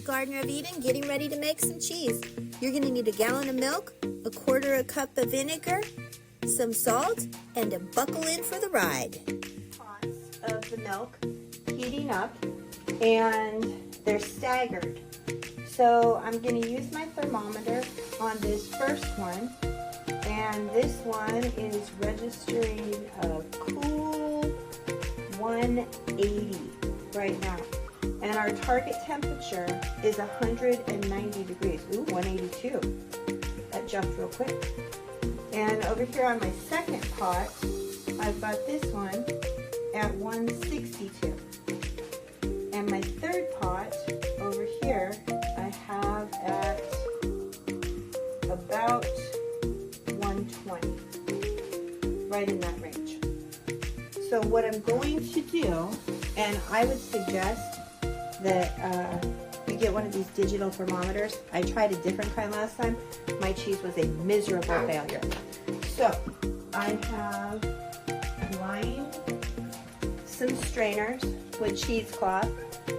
Gardener of Eden, getting ready to make some cheese. You're going to need a gallon of milk, a quarter a cup of vinegar, some salt, and a buckle in for the ride. Pots of the milk heating up, and they're staggered. So I'm going to use my thermometer on this first one, and this one is registering a cool 180 right now. And our target temperature is 190 degrees. Ooh, 182. That jumped real quick. And over here on my second pot, I've got this one at 162. And my third pot over here, I have at about 120. Right in that range. So what I'm going to do, and I would suggest that you get one of these digital thermometers. I tried a different kind last time. My cheese was a miserable failure. So I have lined some strainers with cheesecloth.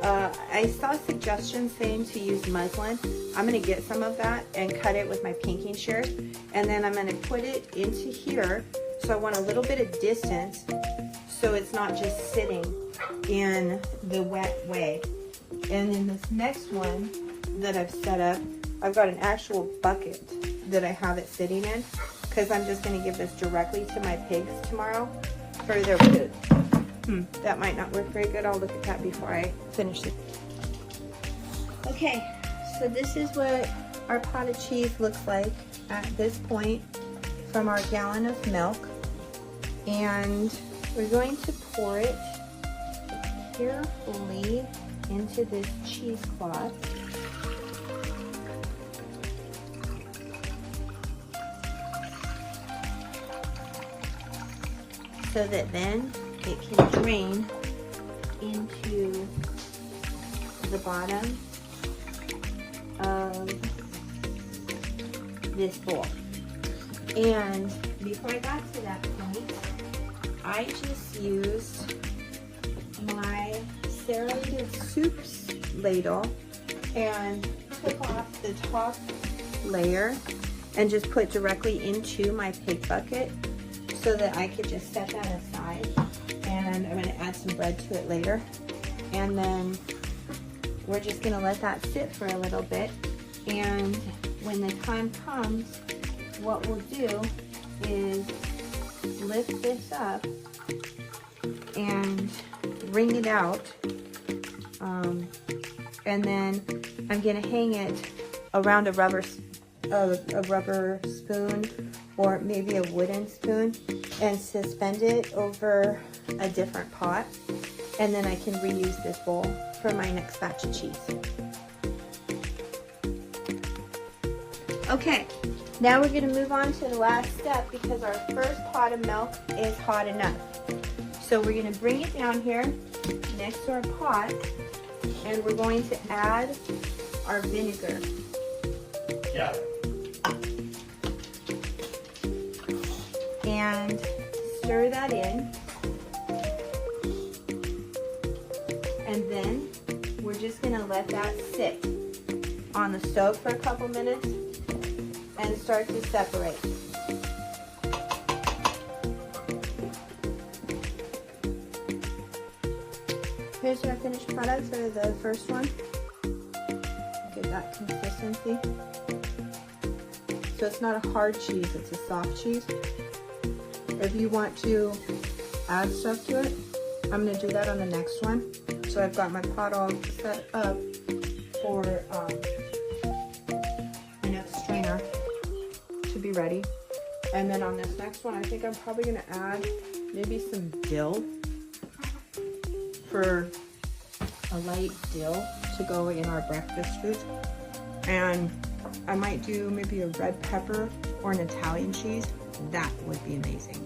I saw suggestions saying to use muslin. I'm going to get some of that and cut it with my pinking shears, and then I'm going to put it into here. So I want a little bit of distance so it's not just sitting in the wet way. And in this next one that I've set up, I've got an actual bucket that I have it sitting in, because I'm just going to give this directly to my pigs tomorrow for their food. That might not work very good. I'll look at that before I finish it. Okay, so this is what our pot of cheese looks like at this point from our gallon of milk. And we're going to pour it carefully into this cheesecloth. So that then it can drain into the bottom of this bowl. And before I got to that point, I just used my serrated soups ladle and took off the top layer and just put directly into my pig bucket so that I could just set that aside. And I'm going to add some bread to it later. And then we're just going to let that sit for a little bit. And when the time comes, what we'll do is lift this up and wring it out. And then I'm going to hang it around a rubber spoon or maybe a wooden spoon and suspend it over a different pot, and then I can reuse this bowl for my next batch of cheese. Okay, now we're going to move on to the last step because our first pot of milk is hot enough. So we're going to bring it down here next to our pot, and we're going to add our vinegar. Yeah. And stir that in. And then we're just going to let that sit on the stove for a couple minutes and start to separate. Here's our finished product for the first one. Get that consistency. So it's not a hard cheese, it's a soft cheese. If you want to add stuff to it, I'm going to do that on the next one. So I've got my pot all set up for my next strainer to be ready. And then on this next one, I think I'm probably going to add maybe some dill for a light dill to go in our breakfast food. And I might do maybe a red pepper or an Italian cheese. That would be amazing.